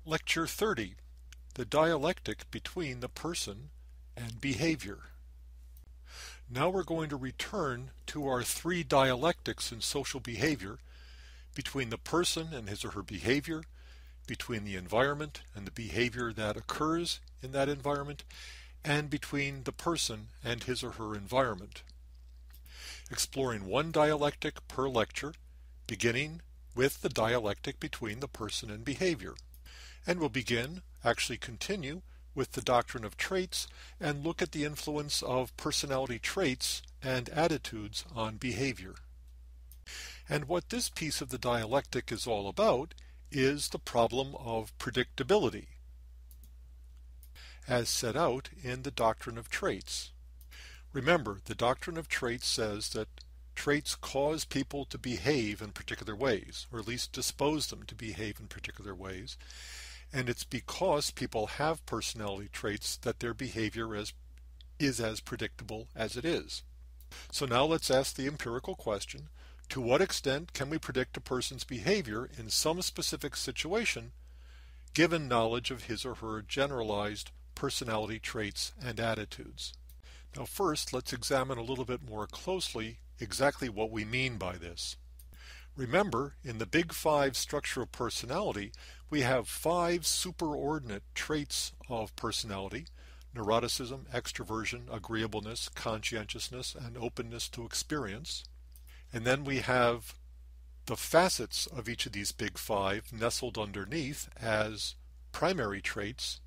Lecture 30, The Dialectic Between the Person and Behavior. Now we're going to return to our three dialectics in social behavior between the person and his or her behavior, between the environment and the behavior that occurs in that environment, and between the person and his or her environment. Exploring one dialectic per lecture, beginning with the dialectic between the person and behavior. And we'll continue with the doctrine of traits and look at the influence of personality traits and attitudes on behavior. And what this piece of the dialectic is all about is the problem of predictability, as set out in the doctrine of traits. Remember, the doctrine of traits says that traits cause people to behave in particular ways, or at least dispose them to behave in particular ways. And it's because people have personality traits that their behavior is as predictable as it is. So now let's ask the empirical question, to what extent can we predict a person's behavior in some specific situation, given knowledge of his or her generalized personality traits and attitudes? Now first, let's examine a little bit more closely exactly what we mean by this. Remember, in the Big Five structure of personality, we have 5 superordinate traits of personality: neuroticism, extroversion, agreeableness, conscientiousness, and openness to experience. And then we have the facets of each of these Big Five nestled underneath as primary traits.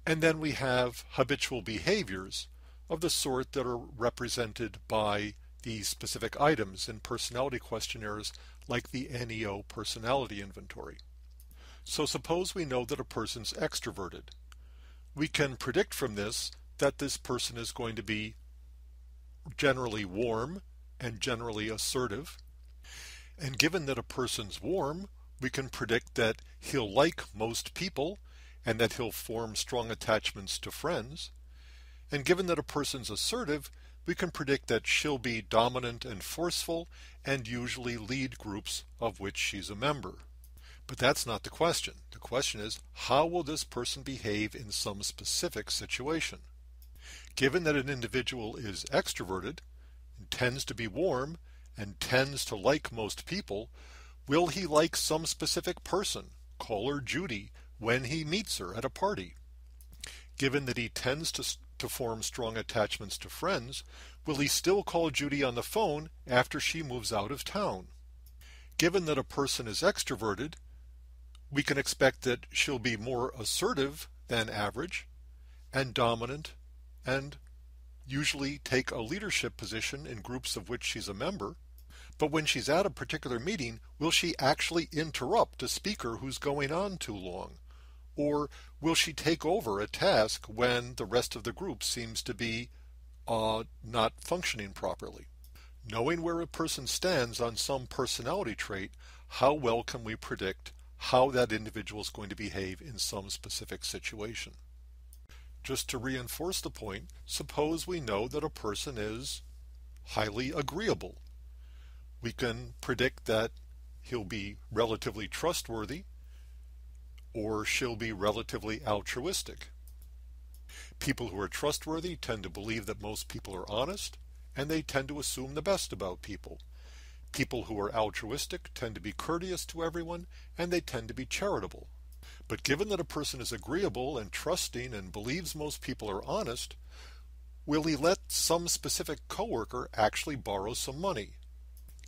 And then we have habitual behaviors of the sort that are represented by these specific items in personality questionnaires like the NEO personality inventory. So suppose we know that a person's extroverted. We can predict from this that this person is going to be generally warm and generally assertive. And given that a person's warm, we can predict that he'll like most people and that he'll form strong attachments to friends. And given that a person's assertive, we can predict that she'll be dominant and forceful and usually lead groups of which she's a member. But that's not the question. The question is, how will this person behave in some specific situation? Given that an individual is extroverted, tends to be warm, and tends to like most people, will he like some specific person, call her Judy, when he meets her at a party? Given that he tends to form strong attachments to friends, will he still call Judy on the phone after she moves out of town? Given that a person is extroverted, we can expect that she'll be more assertive than average and dominant and usually take a leadership position in groups of which she's a member. But when she's at a particular meeting, will she actually interrupt a speaker who's going on too long? Or will she take over a task when the rest of the group seems to be not functioning properly? Knowing where a person stands on some personality trait, how well can we predict how that individual is going to behave in some specific situation? Just to reinforce the point, suppose we know that a person is highly agreeable. We can predict that he'll be relatively trustworthy, or she'll be relatively altruistic. People who are trustworthy tend to believe that most people are honest, and they tend to assume the best about people. People who are altruistic tend to be courteous to everyone, and they tend to be charitable. But given that a person is agreeable and trusting and believes most people are honest, will he let some specific coworker actually borrow some money?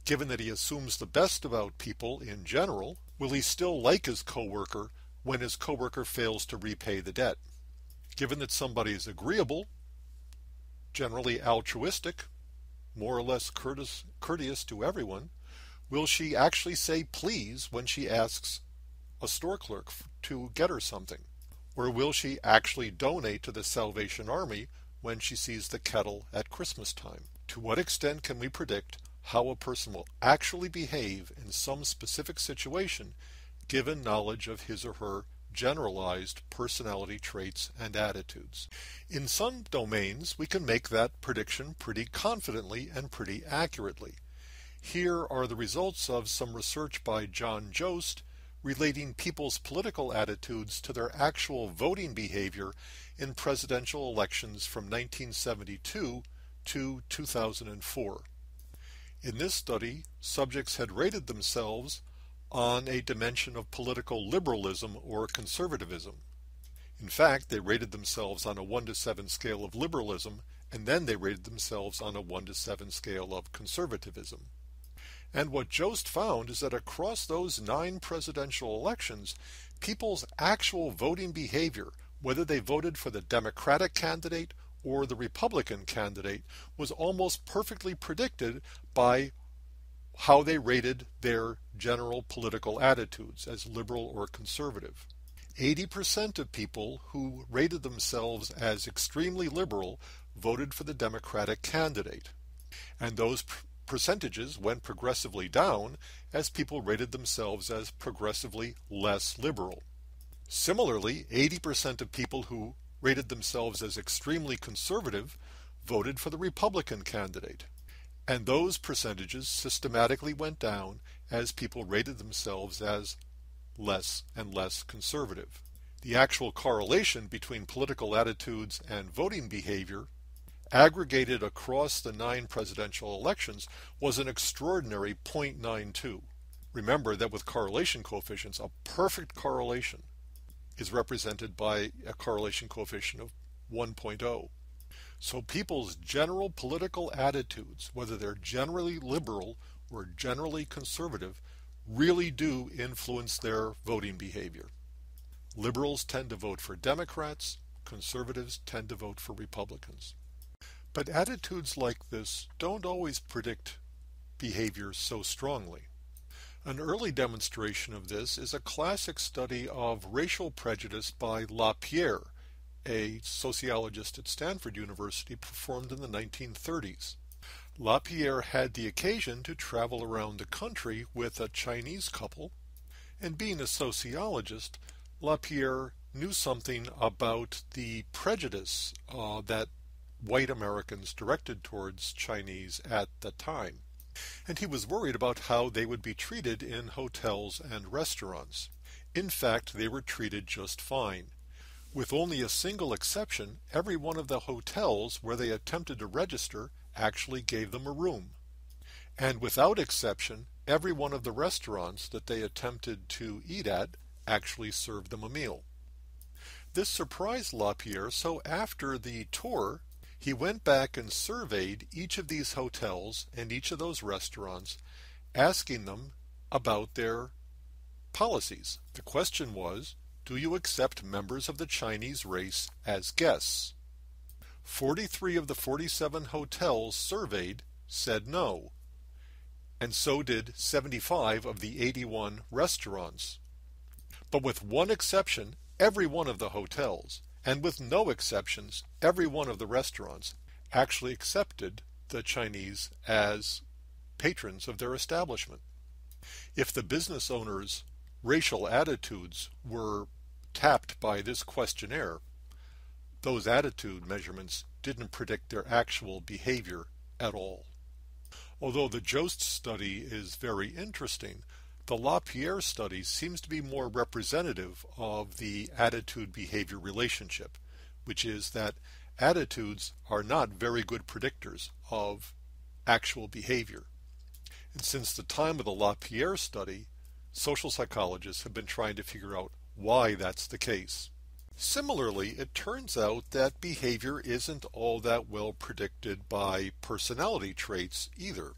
Given that he assumes the best about people in general, will he still like his coworker when his coworker fails to repay the debt? Given that somebody is agreeable, generally altruistic, more or less courteous to everyone, will she actually say please when she asks a store clerk to get her something? Or will she actually donate to the Salvation Army when she sees the kettle at Christmas time? To what extent can we predict how a person will actually behave in some specific situation given knowledge of his or her generalized personality traits and attitudes? In some domains, we can make that prediction pretty confidently and pretty accurately. Here are the results of some research by John Jost relating people's political attitudes to their actual voting behavior in presidential elections from 1972 to 2004. In this study, subjects had rated themselves on a dimension of political liberalism or conservatism. In fact, they rated themselves on a 1 to 7 scale of liberalism, and then they rated themselves on a 1 to 7 scale of conservatism. And what Jost found is that across those 9 presidential elections, people's actual voting behavior, whether they voted for the Democratic candidate or the Republican candidate, was almost perfectly predicted by how they rated their general political attitudes as liberal or conservative. 80% of people who rated themselves as extremely liberal voted for the Democratic candidate. And those percentages went progressively down as people rated themselves as progressively less liberal. Similarly, 80% of people who rated themselves as extremely conservative voted for the Republican candidate. And those percentages systematically went down as people rated themselves as less and less conservative. The actual correlation between political attitudes and voting behavior, aggregated across the 9 presidential elections, was an extraordinary 0.92. Remember that with correlation coefficients, a perfect correlation is represented by a correlation coefficient of 1.0. So people's general political attitudes, whether they're generally liberal or generally conservative, really do influence their voting behavior. Liberals tend to vote for Democrats, conservatives tend to vote for Republicans. But attitudes like this don't always predict behavior so strongly. An early demonstration of this is a classic study of racial prejudice by LaPierre, a sociologist at Stanford University, performed in the 1930s. LaPierre had the occasion to travel around the country with a Chinese couple, and being a sociologist, LaPierre knew something about the prejudice that white Americans directed towards Chinese at the time. And he was worried about how they would be treated in hotels and restaurants. In fact, they were treated just fine. With only a single exception, every one of the hotels where they attempted to register actually gave them a room. And without exception, every one of the restaurants that they attempted to eat at actually served them a meal. This surprised LaPierre, so after the tour, he went back and surveyed each of these hotels and each of those restaurants, asking them about their policies. The question was, do you accept members of the Chinese race as guests? 43 of the 47 hotels surveyed said no, and so did 75 of the 81 restaurants. But with one exception, every one of the hotels, and with no exceptions, every one of the restaurants, actually accepted the Chinese as patrons of their establishment. If the business owners' racial attitudes were tapped by this questionnaire, those attitude measurements didn't predict their actual behavior at all. Although the Jost study is very interesting, the LaPierre study seems to be more representative of the attitude-behavior relationship, which is that attitudes are not very good predictors of actual behavior. And since the time of the LaPierre study, social psychologists have been trying to figure out why that's the case. Similarly, it turns out that behavior isn't all that well predicted by personality traits either.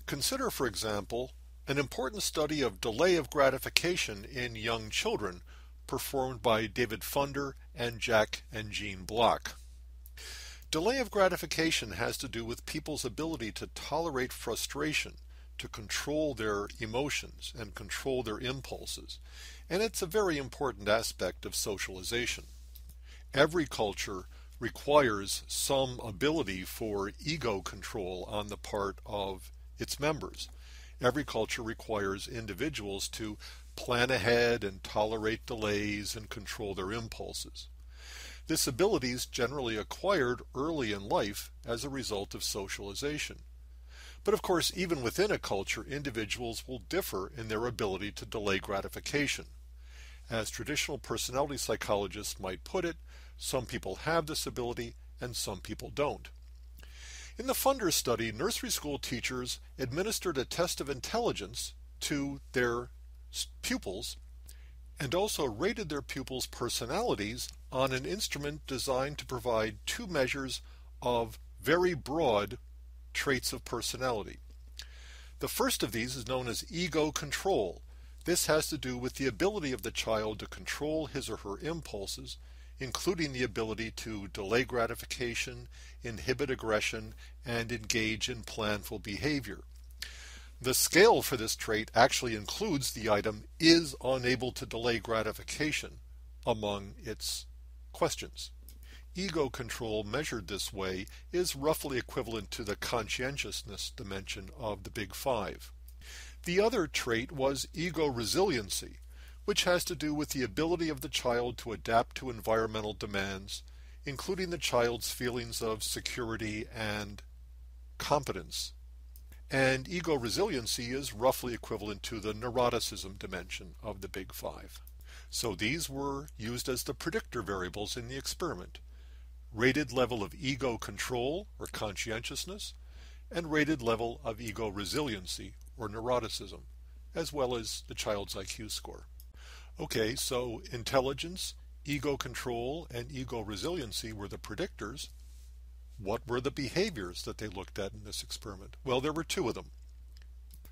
Consider, for example, an important study of delay of gratification in young children performed by David Funder and Jack and Jean Block. Delay of gratification has to do with people's ability to tolerate frustration, to control their emotions and control their impulses, and it's a very important aspect of socialization. Every culture requires some ability for ego control on the part of its members. Every culture requires individuals to plan ahead and tolerate delays and control their impulses. This ability is generally acquired early in life as a result of socialization. But of course, even within a culture, individuals will differ in their ability to delay gratification. As traditional personality psychologists might put it, some people have this ability and some people don't. In the Funder study, nursery school teachers administered a test of intelligence to their pupils and also rated their pupils' personalities on an instrument designed to provide two measures of very broad traits of personality. The first of these is known as ego control. This has to do with the ability of the child to control his or her impulses, including the ability to delay gratification, inhibit aggression, and engage in planful behavior. The scale for this trait actually includes the item is unable to delay gratification among its questions. Ego control measured this way is roughly equivalent to the conscientiousness dimension of the Big Five. The other trait was ego resiliency, which has to do with the ability of the child to adapt to environmental demands, including the child's feelings of security and competence. And ego resiliency is roughly equivalent to the neuroticism dimension of the Big Five. So these were used as the predictor variables in the experiment. Rated level of ego control, or conscientiousness, and rated level of ego resiliency, or neuroticism, as well as the child's IQ score. Okay, so intelligence, ego control, and ego resiliency were the predictors. What were the behaviors that they looked at in this experiment? Well, there were two of them.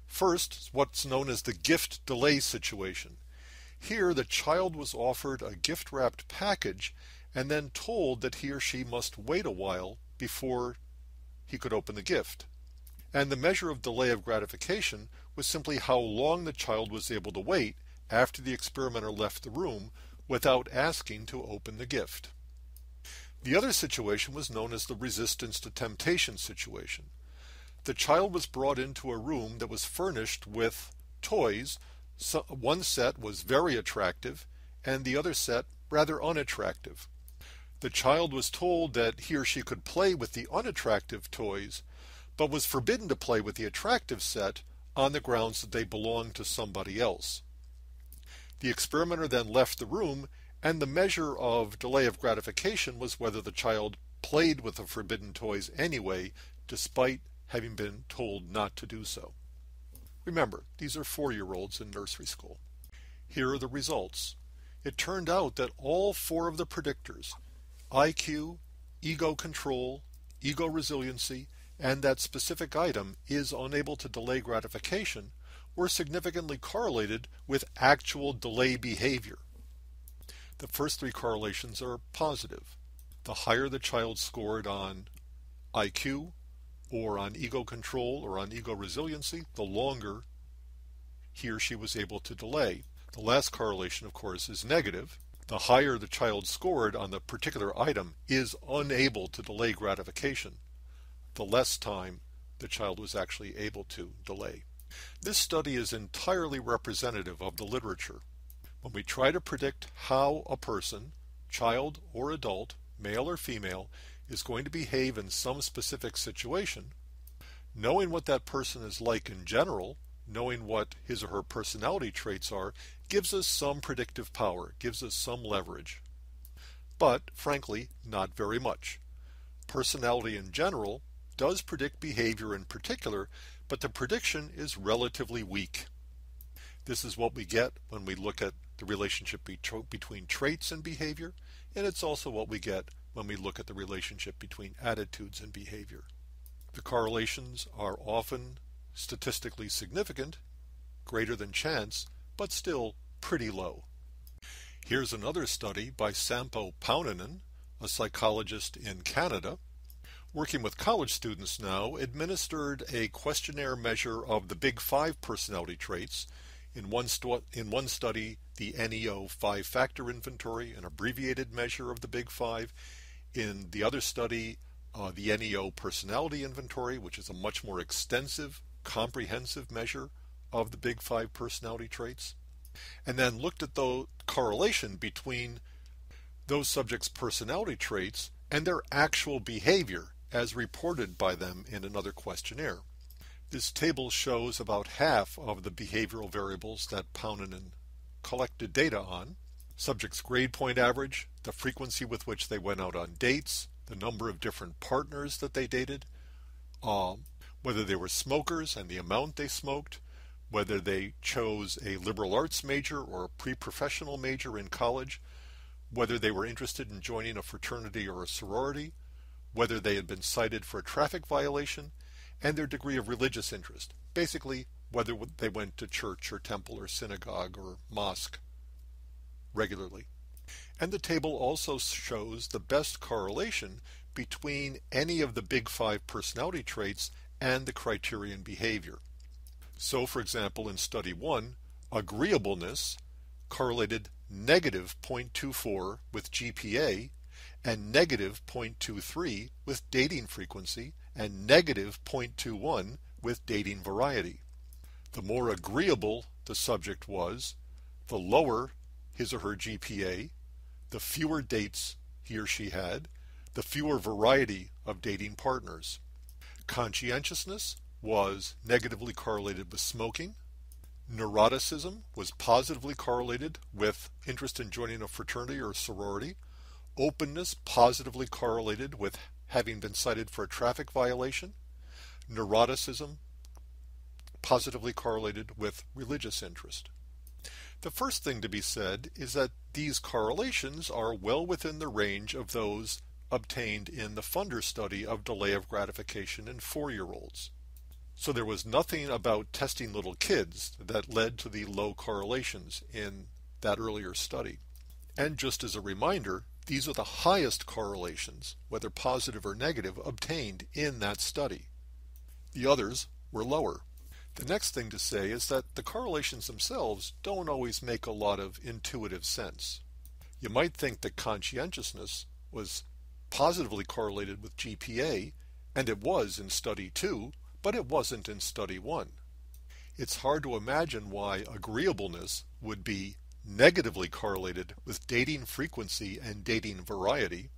First, what's known as the gift delay situation. Here, the child was offered a gift-wrapped package and then told that he or she must wait a while before he could open the gift. And the measure of delay of gratification was simply how long the child was able to wait after the experimenter left the room without asking to open the gift. The other situation was known as the resistance to temptation situation. The child was brought into a room that was furnished with toys. So one set was very attractive and the other set rather unattractive. The child was told that he or she could play with the unattractive toys, but was forbidden to play with the attractive set on the grounds that they belonged to somebody else. The experimenter then left the room, and the measure of delay of gratification was whether the child played with the forbidden toys anyway, despite having been told not to do so. Remember, these are 4-year-olds in nursery school. Here are the results. It turned out that all 4 of the predictors, IQ, ego control, ego resiliency, and that specific item is unable to delay gratification, were significantly correlated with actual delay behavior. The first 3 correlations are positive. The higher the child scored on IQ, or on ego control, or on ego resiliency, the longer he or she was able to delay. The last correlation, of course, is negative. The higher the child scored on the particular item is unable to delay gratification, the less time the child was actually able to delay. This study is entirely representative of the literature. When we try to predict how a person, child or adult, male or female, is going to behave in some specific situation, knowing what that person is like in general, knowing what his or her personality traits are, gives us some predictive power, gives us some leverage. But, frankly, not very much. Personality in general does predict behavior in particular, but the prediction is relatively weak. This is what we get when we look at the relationship between traits and behavior, and it's also what we get when we look at the relationship between attitudes and behavior. The correlations are often statistically significant, greater than chance, but still pretty low. Here's another study by Sampo Paunanen, a psychologist in Canada, working with college students now, administered a questionnaire measure of the Big Five personality traits. In one study, the NEO 5-factor inventory, an abbreviated measure of the Big Five. In the other study, the NEO personality inventory, which is a much more extensive, comprehensive measure of the Big Five personality traits. And then looked at the correlation between those subjects' personality traits and their actual behavior as reported by them in another questionnaire. This table shows about half of the behavioral variables that Paunonen collected data on. Subjects' grade point average, the frequency with which they went out on dates, the number of different partners that they dated, whether they were smokers and the amount they smoked, whether they chose a liberal arts major or a pre-professional major in college, whether they were interested in joining a fraternity or a sorority, whether they had been cited for a traffic violation, and their degree of religious interest. Basically, whether they went to church or temple or synagogue or mosque regularly. And the table also shows the best correlation between any of the big five personality traits and the criterion behavior. So, for example, in study 1, agreeableness correlated negative 0.24 with GPA and negative 0.23 with dating frequency and negative 0.21 with dating variety. The more agreeable the subject was, the lower his or her GPA, the fewer dates he or she had, the fewer variety of dating partners. Conscientiousness was negatively correlated with smoking. Neuroticism was positively correlated with interest in joining a fraternity or sorority. Openness positively correlated with having been cited for a traffic violation. Neuroticism positively correlated with religious interest. The first thing to be said is that these correlations are well within the range of those obtained in the Funder study of delay of gratification in 4-year-olds. So there was nothing about testing little kids that led to the low correlations in that earlier study. And just as a reminder, these are the highest correlations, whether positive or negative, obtained in that study. The others were lower. The next thing to say is that the correlations themselves don't always make a lot of intuitive sense. You might think that conscientiousness was positively correlated with GPA, and it was in study 2, but it wasn't in study 1. It's hard to imagine why agreeableness would be negatively correlated with dating frequency and dating variety,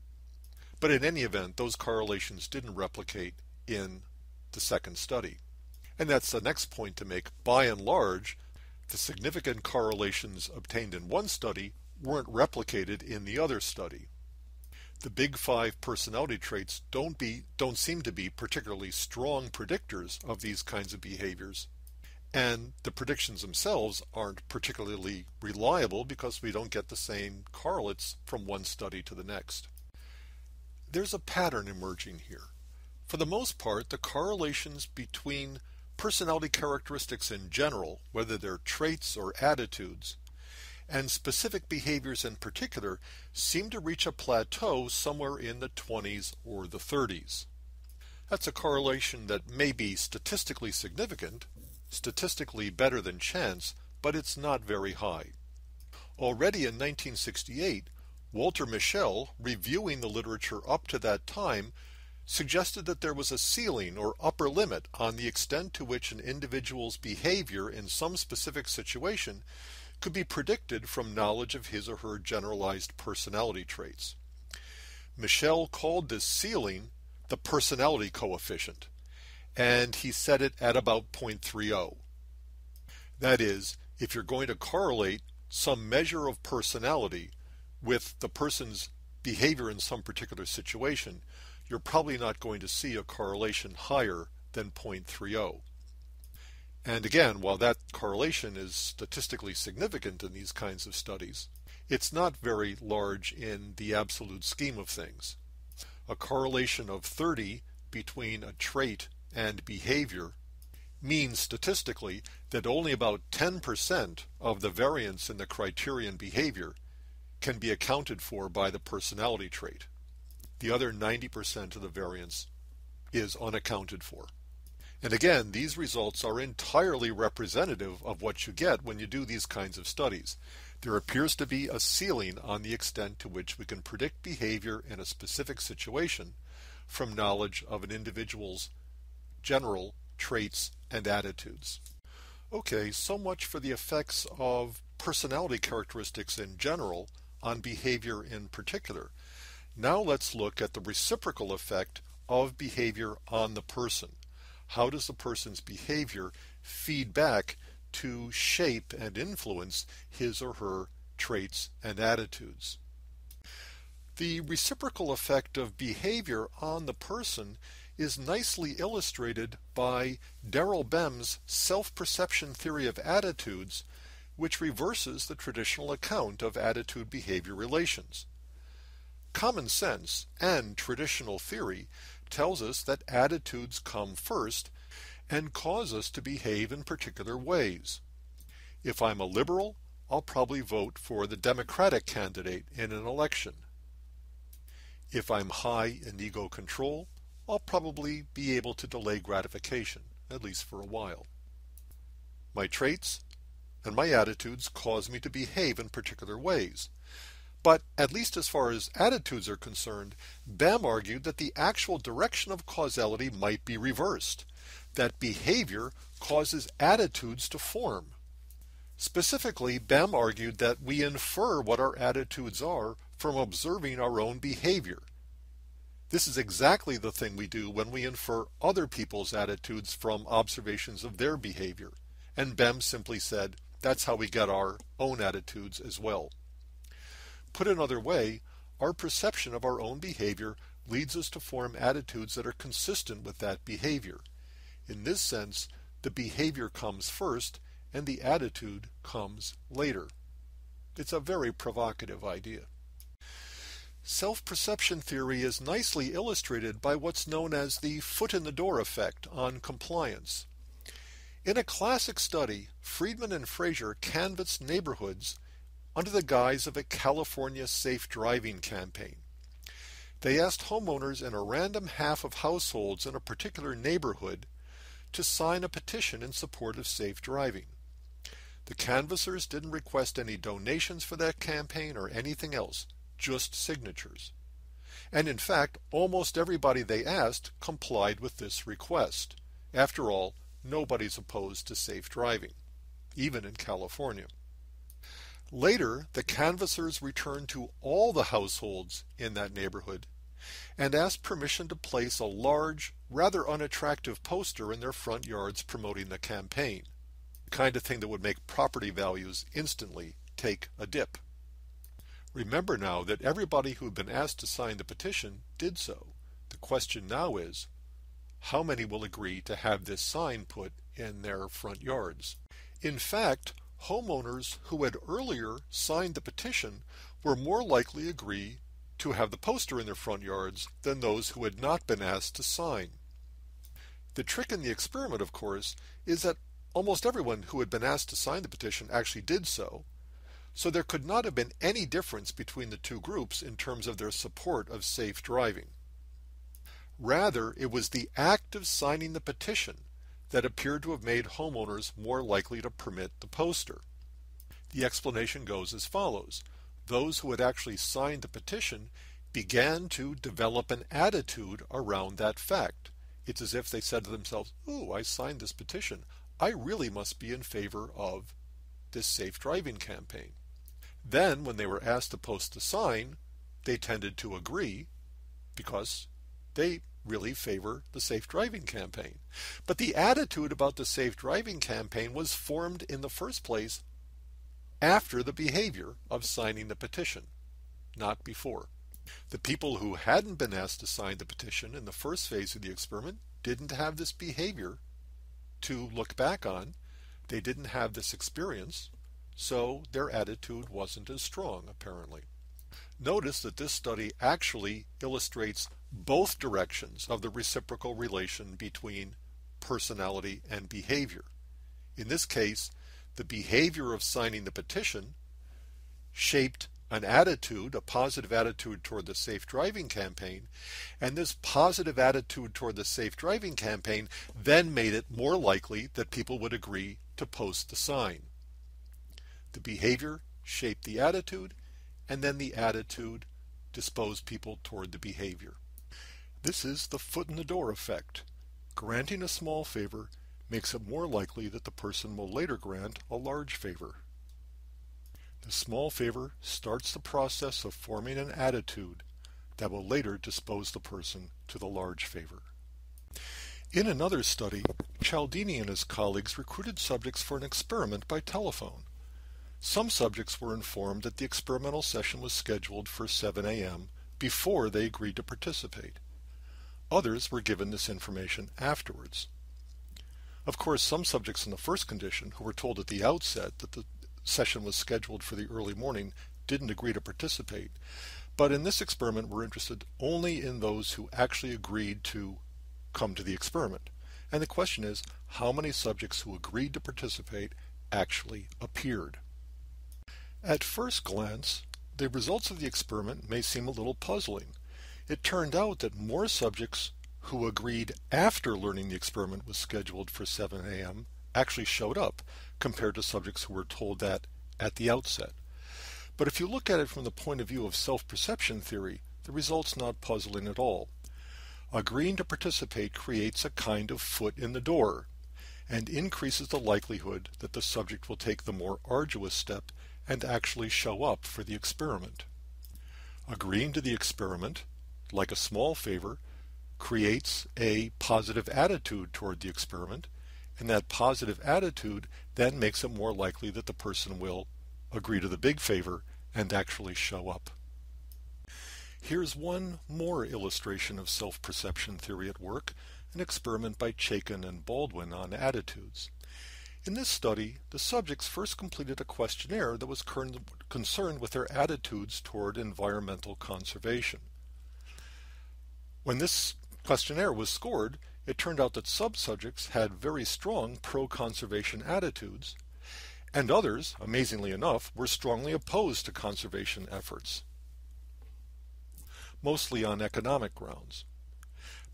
but in any event, those correlations didn't replicate in the second study. And that's the next point to make. By and large, the significant correlations obtained in one study weren't replicated in the other study. The big five personality traits don't seem to be particularly strong predictors of these kinds of behaviors. And the predictions themselves aren't particularly reliable because we don't get the same correlates from one study to the next. There's a pattern emerging here. For the most part, the correlations between personality characteristics in general, whether they're traits or attitudes, and specific behaviors in particular, seem to reach a plateau somewhere in the 20s or the 30s. That's a correlation that may be statistically significant, statistically better than chance, but it's not very high. Already in 1968, Walter Mischel, reviewing the literature up to that time, suggested that there was a ceiling or upper limit on the extent to which an individual's behavior in some specific situation could be predicted from knowledge of his or her generalized personality traits. Mischel called this ceiling the personality coefficient, and he set it at about 0.30. That is, if you're going to correlate some measure of personality with the person's behavior in some particular situation, you're probably not going to see a correlation higher than 0.30. And again, while that correlation is statistically significant in these kinds of studies, it's not very large in the absolute scheme of things. A correlation of 30 between a trait and behavior means statistically that only about 10% of the variance in the criterion behavior can be accounted for by the personality trait. The other 90% of the variance is unaccounted for. And again, these results are entirely representative of what you get when you do these kinds of studies. There appears to be a ceiling on the extent to which we can predict behavior in a specific situation from knowledge of an individual's general traits and attitudes. Okay, so much for the effects of personality characteristics in general on behavior in particular. Now let's look at the reciprocal effect of behavior on the person. How does the person's behavior feed back to shape and influence his or her traits and attitudes? The reciprocal effect of behavior on the person is nicely illustrated by Daryl Bem's self-perception theory of attitudes, which reverses the traditional account of attitude-behavior relations. Common sense and traditional theory tells us that attitudes come first and cause us to behave in particular ways. If I'm a liberal, I'll probably vote for the Democratic candidate in an election. If I'm high in ego control, I'll probably be able to delay gratification, at least for a while. My traits and my attitudes cause me to behave in particular ways. But at least as far as attitudes are concerned, Bem argued that the actual direction of causality might be reversed, that behavior causes attitudes to form. Specifically, Bem argued that we infer what our attitudes are from observing our own behavior. This is exactly the thing we do when we infer other people's attitudes from observations of their behavior. And Bem simply said, that's how we get our own attitudes as well. Put another way, our perception of our own behavior leads us to form attitudes that are consistent with that behavior. In this sense, the behavior comes first and the attitude comes later. It's a very provocative idea. Self-perception theory is nicely illustrated by what's known as the foot-in-the-door effect on compliance. In a classic study, Friedman and Fraser canvassed neighborhoods under the guise of a California safe driving campaign. They asked homeowners in a random half of households in a particular neighborhood to sign a petition in support of safe driving. The canvassers didn't request any donations for that campaign or anything else, just signatures. And in fact, almost everybody they asked complied with this request. After all, nobody's opposed to safe driving, even in California. Later, the canvassers returned to all the households in that neighborhood and asked permission to place a large, rather unattractive poster in their front yards promoting the campaign, the kind of thing that would make property values instantly take a dip. Remember now that everybody who had been asked to sign the petition did so. The question now is, how many will agree to have this sign put in their front yards? In fact, homeowners who had earlier signed the petition were more likely to agree to have the poster in their front yards than those who had not been asked to sign. The trick in the experiment, of course, is that almost everyone who had been asked to sign the petition actually did so, so there could not have been any difference between the two groups in terms of their support of safe driving. Rather, it was the act of signing the petition that appeared to have made homeowners more likely to permit the poster. The explanation goes as follows. Those who had actually signed the petition began to develop an attitude around that fact. It's as if they said to themselves, "Ooh, I signed this petition. I really must be in favor of this safe driving campaign." Then, when they were asked to post the sign, they tended to agree because they really favor the safe driving campaign. But the attitude about the safe driving campaign was formed in the first place after the behavior of signing the petition, not before. The people who hadn't been asked to sign the petition in the first phase of the experiment didn't have this behavior to look back on. They didn't have this experience, so their attitude wasn't as strong, apparently. Notice that this study actually illustrates both directions of the reciprocal relation between personality and behavior. In this case, the behavior of signing the petition shaped an attitude, a positive attitude toward the safe driving campaign, and this positive attitude toward the safe driving campaign then made it more likely that people would agree to post the sign. The behavior shaped the attitude, and then the attitude disposed people toward the behavior. This is the foot-in-the-door effect. Granting a small favor makes it more likely that the person will later grant a large favor. The small favor starts the process of forming an attitude that will later dispose the person to the large favor. In another study, Cialdini and his colleagues recruited subjects for an experiment by telephone. Some subjects were informed that the experimental session was scheduled for 7 a.m. before they agreed to participate. Others were given this information afterwards. Of course, some subjects in the first condition, who were told at the outset that the session was scheduled for the early morning, didn't agree to participate. But in this experiment, we're interested only in those who actually agreed to come to the experiment. And the question is, how many subjects who agreed to participate actually appeared? At first glance, the results of the experiment may seem a little puzzling. It turned out that more subjects who agreed after learning the experiment was scheduled for 7 a.m. actually showed up, compared to subjects who were told that at the outset. But if you look at it from the point of view of self-perception theory, the result's not puzzling at all. Agreeing to participate creates a kind of foot in the door, and increases the likelihood that the subject will take the more arduous step and actually show up for the experiment. Agreeing to the experiment, like a small favor, creates a positive attitude toward the experiment, and that positive attitude then makes it more likely that the person will agree to the big favor and actually show up. Here's one more illustration of self-perception theory at work, an experiment by Chaikin and Baldwin on attitudes. In this study, the subjects first completed a questionnaire that was concerned with their attitudes toward environmental conservation. When this questionnaire was scored, it turned out that some subjects had very strong pro-conservation attitudes, and others, amazingly enough, were strongly opposed to conservation efforts, mostly on economic grounds.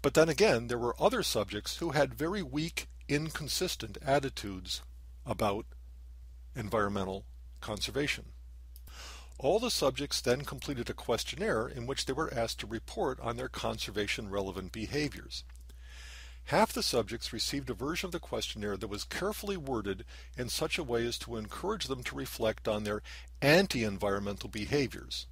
But then again, there were other subjects who had very weak, inconsistent attitudes about environmental conservation. All the subjects then completed a questionnaire in which they were asked to report on their conservation-relevant behaviors. Half the subjects received a version of the questionnaire that was carefully worded in such a way as to encourage them to reflect on their anti-environmental behaviors.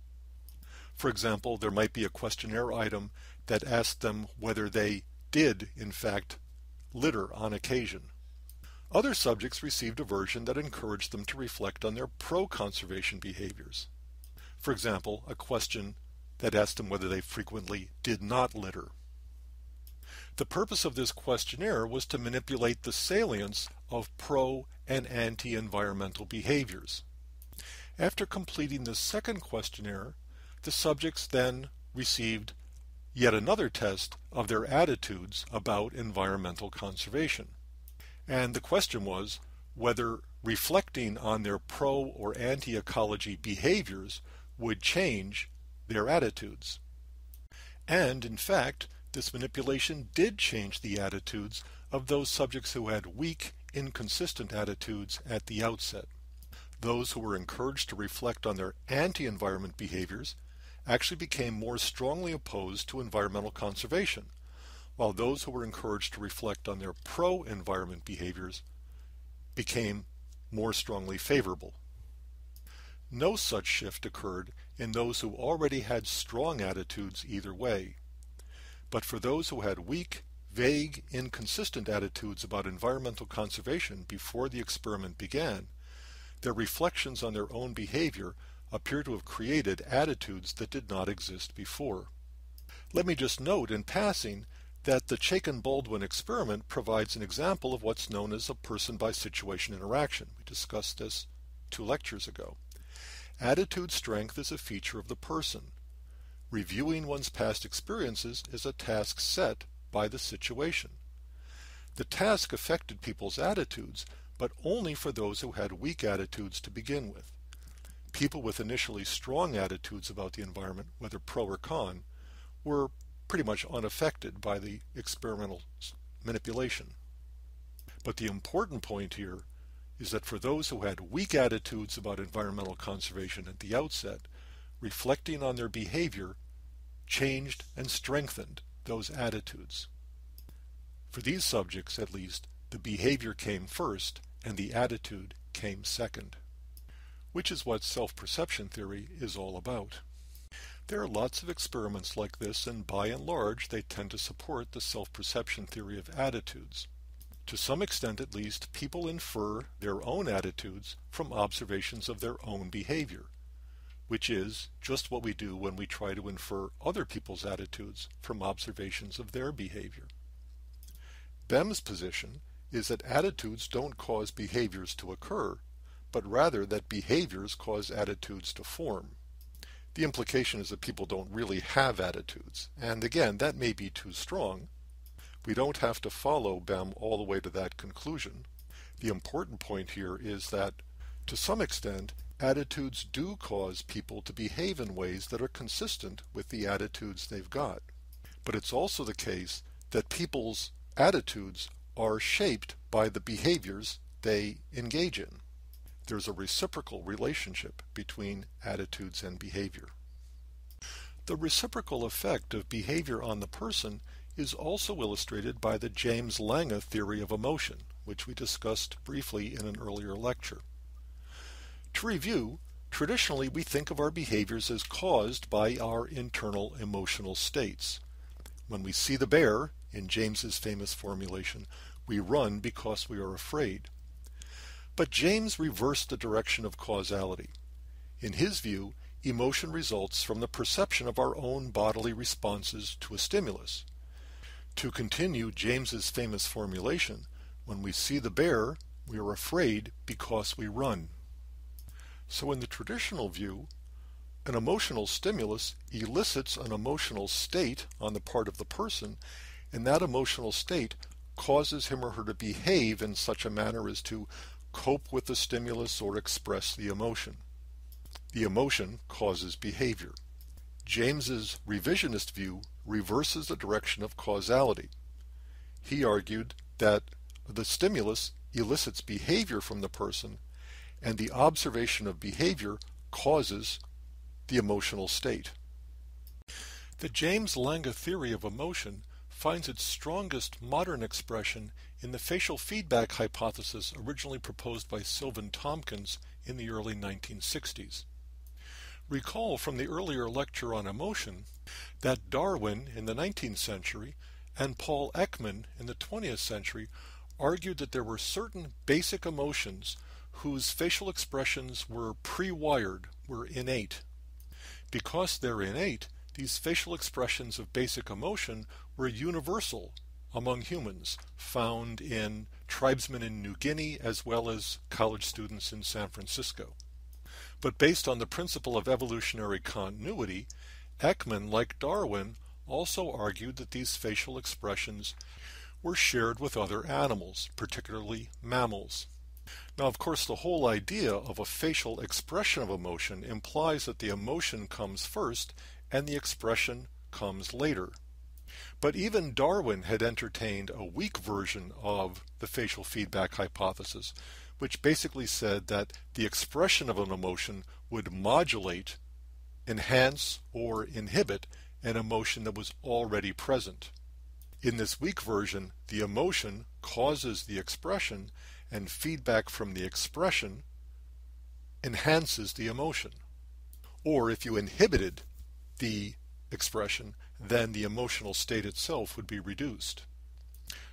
For example, there might be a questionnaire item that asked them whether they did, in fact, litter on occasion. Other subjects received a version that encouraged them to reflect on their pro-conservation behaviors. For example, a question that asked them whether they frequently did not litter. The purpose of this questionnaire was to manipulate the salience of pro- and anti-environmental behaviors. After completing the second questionnaire, the subjects then received yet another test of their attitudes about environmental conservation. And the question was whether reflecting on their pro- or anti-ecology behaviors would change their attitudes. And in fact, this manipulation did change the attitudes of those subjects who had weak, inconsistent attitudes at the outset. Those who were encouraged to reflect on their anti-environment behaviors actually became more strongly opposed to environmental conservation, while those who were encouraged to reflect on their pro-environment behaviors became more strongly favorable. No such shift occurred in those who already had strong attitudes either way. But for those who had weak, vague, inconsistent attitudes about environmental conservation before the experiment began, their reflections on their own behavior appear to have created attitudes that did not exist before. Let me just note in passing that the Chaikin-Baldwin experiment provides an example of what's known as a person-by-situation interaction. We discussed this 2 lectures ago. Attitude strength is a feature of the person. Reviewing one's past experiences is a task set by the situation. The task affected people's attitudes, but only for those who had weak attitudes to begin with. People with initially strong attitudes about the environment, whether pro or con, were pretty much unaffected by the experimental manipulation. But the important point here is that for those who had weak attitudes about environmental conservation at the outset, reflecting on their behavior changed and strengthened those attitudes. For these subjects, at least, the behavior came first and the attitude came second, which is what self-perception theory is all about. There are lots of experiments like this, and by and large they tend to support the self-perception theory of attitudes. To some extent at least, people infer their own attitudes from observations of their own behavior, which is just what we do when we try to infer other people's attitudes from observations of their behavior. Behm's position is that attitudes don't cause behaviors to occur, but rather that behaviors cause attitudes to form. The implication is that people don't really have attitudes, and again, that may be too strong. We don't have to follow Behm all the way to that conclusion. The important point here is that, to some extent, attitudes do cause people to behave in ways that are consistent with the attitudes they've got. But it's also the case that people's attitudes are shaped by the behaviors they engage in. There's a reciprocal relationship between attitudes and behavior. The reciprocal effect of behavior on the person is also illustrated by the James Lange theory of emotion, which we discussed briefly in an earlier lecture. To review, traditionally we think of our behaviors as caused by our internal emotional states. When we see the bear, in James's famous formulation, we run because we are afraid. But James reversed the direction of causality. In his view, emotion results from the perception of our own bodily responses to a stimulus. To continue James's famous formulation, when we see the bear, we are afraid because we run. So in the traditional view, an emotional stimulus elicits an emotional state on the part of the person, and that emotional state causes him or her to behave in such a manner as to cope with the stimulus or express the emotion. The emotion causes behavior. James's revisionist view reverses the direction of causality. He argued that the stimulus elicits behavior from the person, and the observation of behavior causes the emotional state. The James Lange theory of emotion finds its strongest modern expression in the facial feedback hypothesis originally proposed by Sylvan Tompkins in the early 1960s. Recall from the earlier lecture on emotion that Darwin in the 19th century and Paul Ekman in the 20th century argued that there were certain basic emotions whose facial expressions were pre-wired, were innate. Because they're innate, these facial expressions of basic emotion were universal among humans, found in tribesmen in New Guinea as well as college students in San Francisco. But based on the principle of evolutionary continuity, Ekman, like Darwin, also argued that these facial expressions were shared with other animals, particularly mammals. Now, of course, the whole idea of a facial expression of emotion implies that the emotion comes first and the expression comes later. But even Darwin had entertained a weak version of the facial feedback hypothesis, which basically said that the expression of an emotion would modulate, enhance, or inhibit an emotion that was already present. In this weak version, the emotion causes the expression, and feedback from the expression enhances the emotion. Or if you inhibited the expression, then the emotional state itself would be reduced.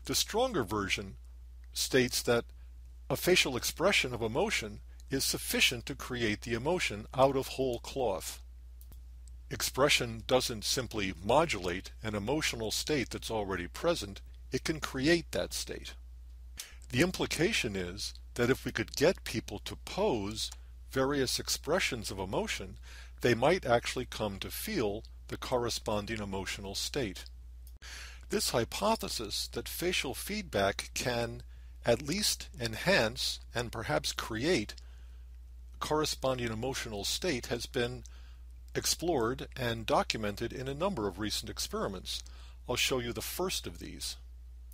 The stronger version states that a facial expression of emotion is sufficient to create the emotion out of whole cloth. Expression doesn't simply modulate an emotional state that's already present, it can create that state. The implication is that if we could get people to pose various expressions of emotion, they might actually come to feel the corresponding emotional state. This hypothesis that facial feedback can at least enhance and perhaps create a corresponding emotional state has been explored and documented in a number of recent experiments. I'll show you the first of these.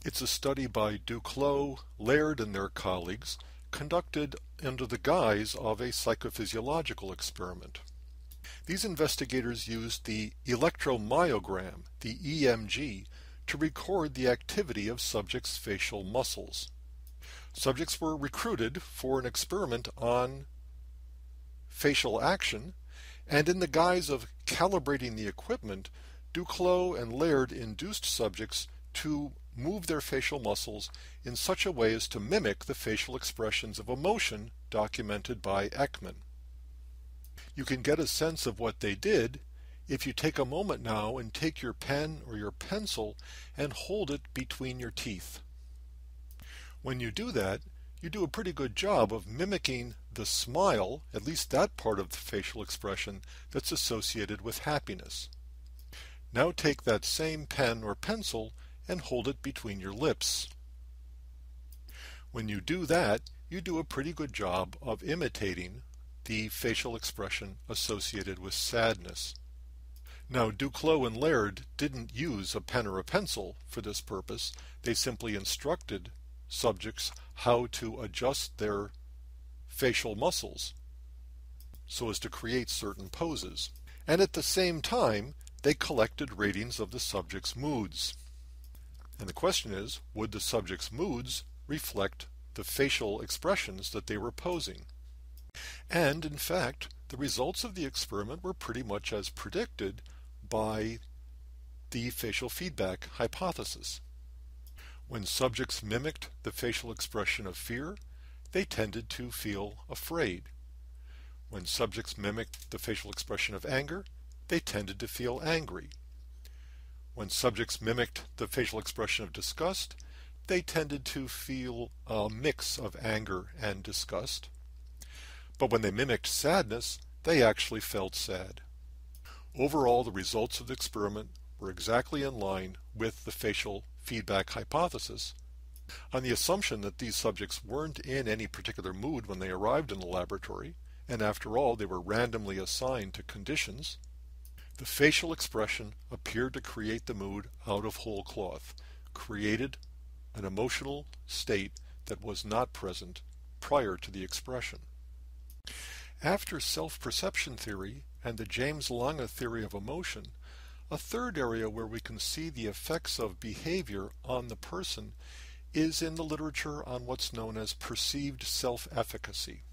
It's a study by Duclos, Laird, and their colleagues, conducted under the guise of a psychophysiological experiment. These investigators used the electromyogram, the EMG, to record the activity of subjects' facial muscles. Subjects were recruited for an experiment on facial action, And in the guise of calibrating the equipment, Duclos and Laird induced subjects to move their facial muscles in such a way as to mimic the facial expressions of emotion documented by Ekman. You can get a sense of what they did if you take a moment now and take your pen or your pencil and hold it between your teeth. When you do that, you do a pretty good job of mimicking the smile, at least that part of the facial expression that's associated with happiness. Now take that same pen or pencil and hold it between your lips. When you do that, you do a pretty good job of imitating the facial expression associated with sadness. Now, Duclos and Laird didn't use a pen or a pencil for this purpose. They simply instructed subjects how to adjust their facial muscles so as to create certain poses. And at the same time, they collected ratings of the subject's moods. And the question is, would the subject's moods reflect the facial expressions that they were posing? And in fact, the results of the experiment were pretty much as predicted by the facial feedback hypothesis. When subjects mimicked the facial expression of fear, they tended to feel afraid. When subjects mimicked the facial expression of anger, they tended to feel angry. When subjects mimicked the facial expression of disgust, they tended to feel a mix of anger and disgust. But when they mimicked sadness, they actually felt sad. Overall, the results of the experiment were exactly in line with the facial feedback hypothesis, on the assumption that these subjects weren't in any particular mood when they arrived in the laboratory, and after all, they were randomly assigned to conditions. The facial expression appeared to create the mood out of whole cloth, created an emotional state that was not present prior to the expression. After self-perception theory and the James Lange theory of emotion, a third area where we can see the effects of behavior on the person is in the literature on what's known as perceived self-efficacy.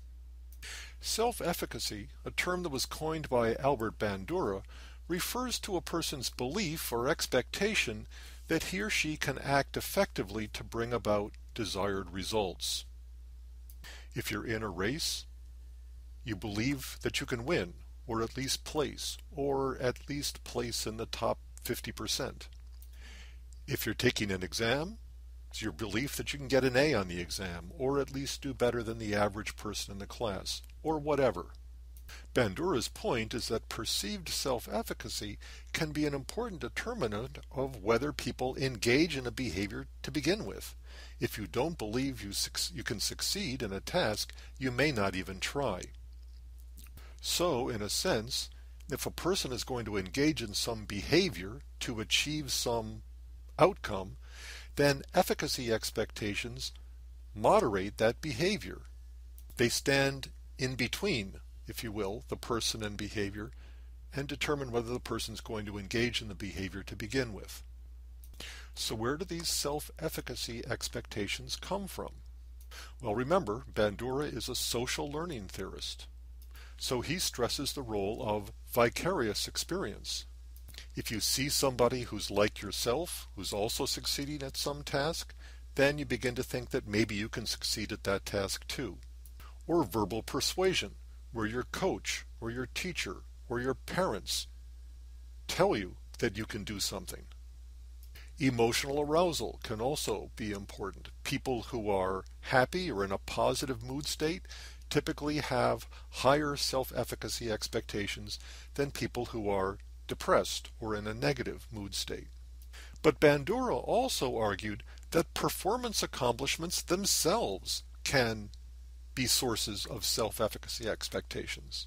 Self-efficacy, a term that was coined by Albert Bandura, refers to a person's belief or expectation that he or she can act effectively to bring about desired results. If you're in a race, you believe that you can win, or at least place in the top 50%. If you're taking an exam, it's your belief that you can get an A on the exam, or at least do better than the average person in the class, or whatever. Bandura's point is that perceived self-efficacy can be an important determinant of whether people engage in a behavior to begin with. If you don't believe you can succeed in a task, you may not even try. So, in a sense, if a person is going to engage in some behavior to achieve some outcome, then efficacy expectations moderate that behavior. They stand in between, if you will, the person and behavior, and determine whether the person is going to engage in the behavior to begin with. So where do these self-efficacy expectations come from? Well, remember, Bandura is a social learning theorist. So he stresses the role of vicarious experience. If you see somebody who's like yourself, who's also succeeding at some task, then you begin to think that maybe you can succeed at that task too. Or verbal persuasion, where your coach or your teacher or your parents tell you that you can do something. Emotional arousal can also be important. People who are happy or in a positive mood state typically have higher self-efficacy expectations than people who are depressed or in a negative mood state. But Bandura also argued that performance accomplishments themselves can be sources of self-efficacy expectations.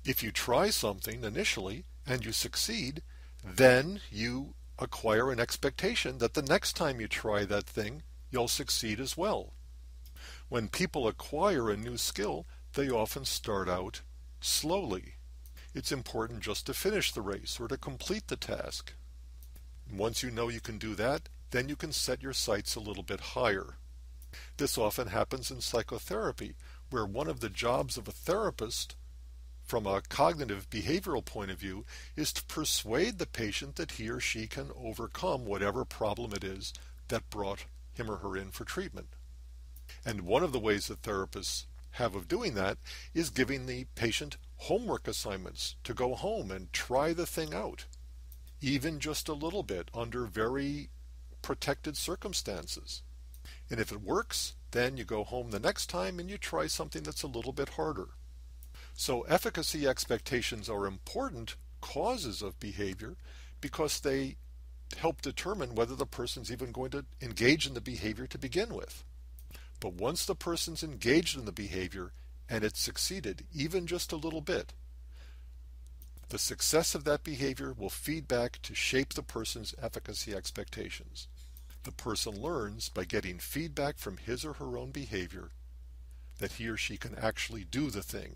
If you try something initially and you succeed, then you acquire an expectation that the next time you try that thing, you'll succeed as well. When people acquire a new skill, they often start out slowly. It's important just to finish the race or to complete the task. Once you know you can do that, then you can set your sights a little bit higher. This often happens in psychotherapy, where one of the jobs of a therapist from a cognitive behavioral point of view, is to persuade the patient that he or she can overcome whatever problem it is that brought him or her in for treatment. And one of the ways that therapists have of doing that is giving the patient homework assignments to go home and try the thing out, even just a little bit under very protected circumstances. And if it works, then you go home the next time and you try something that's a little bit harder. So efficacy expectations are important causes of behavior because they help determine whether the person's even going to engage in the behavior to begin with. But once the person's engaged in the behavior and it's succeeded, even just a little bit, the success of that behavior will feed back to shape the person's efficacy expectations. The person learns by getting feedback from his or her own behavior that he or she can actually do the thing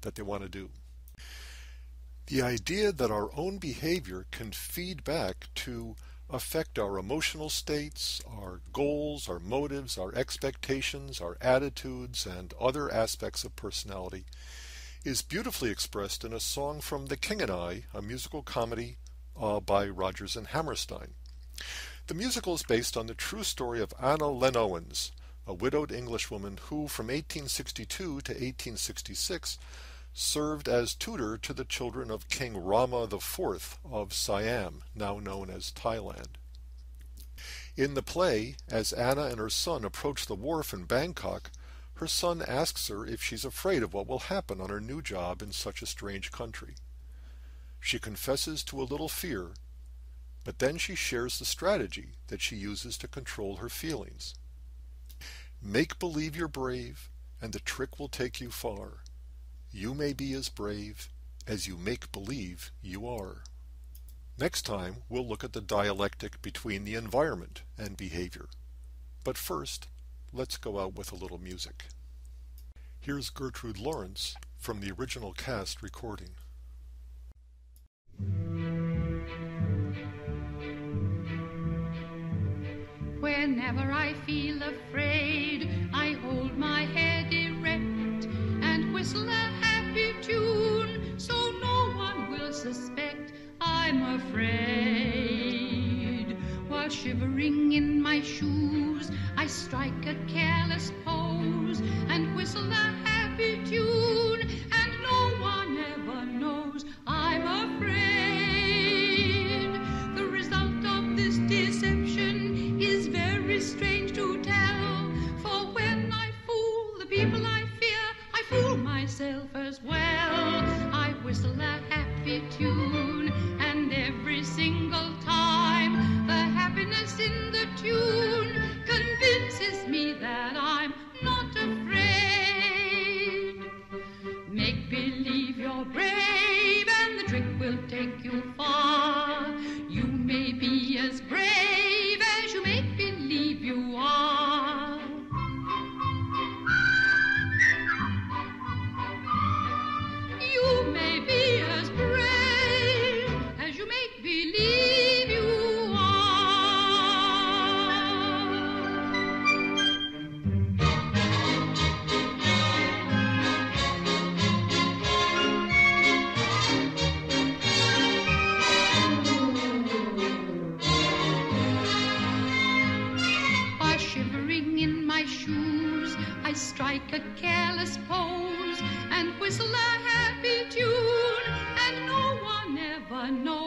that they want to do. The idea that our own behavior can feed back to affect our emotional states, our goals, our motives, our expectations, our attitudes, and other aspects of personality is beautifully expressed in a song from The King and I, a musical comedy by Rodgers and Hammerstein. The musical is based on the true story of Anna Len Owens, a widowed Englishwoman who, from 1862 to 1866, served as tutor to the children of King Rama IV of Siam, now known as Thailand. In the play, as Anna and her son approach the wharf in Bangkok, her son asks her if she's afraid of what will happen on her new job in such a strange country. She confesses to a little fear, but then she shares the strategy that she uses to control her feelings. Make believe you're brave, and the trick will take you far. You may be as brave as you make believe you are. Next time, we'll look at the dialectic between the environment and behavior. But first, let's go out with a little music. Here's Gertrude Lawrence from the original cast recording. Whenever I feel afraid, I hold my head erect and whistle a happy tune, so no one will suspect I'm afraid. While shivering in my shoes, I strike a careless pose and whistle a happy tune, and no one ever knows I'm afraid. The result of this deception is very strange to tell, for when I fool the people I fear, I fool myself as well. I whistle a happy tune, and every single time the happiness in the tune convinces me that I'm not afraid. Make believe you're brave, and the trick will take you far. You may be as brave as you make believe you are. You may be as brave as you make believe you are. While shivering in my shoes, I strike a careless pose and whistle a happy tune, and no one ever knows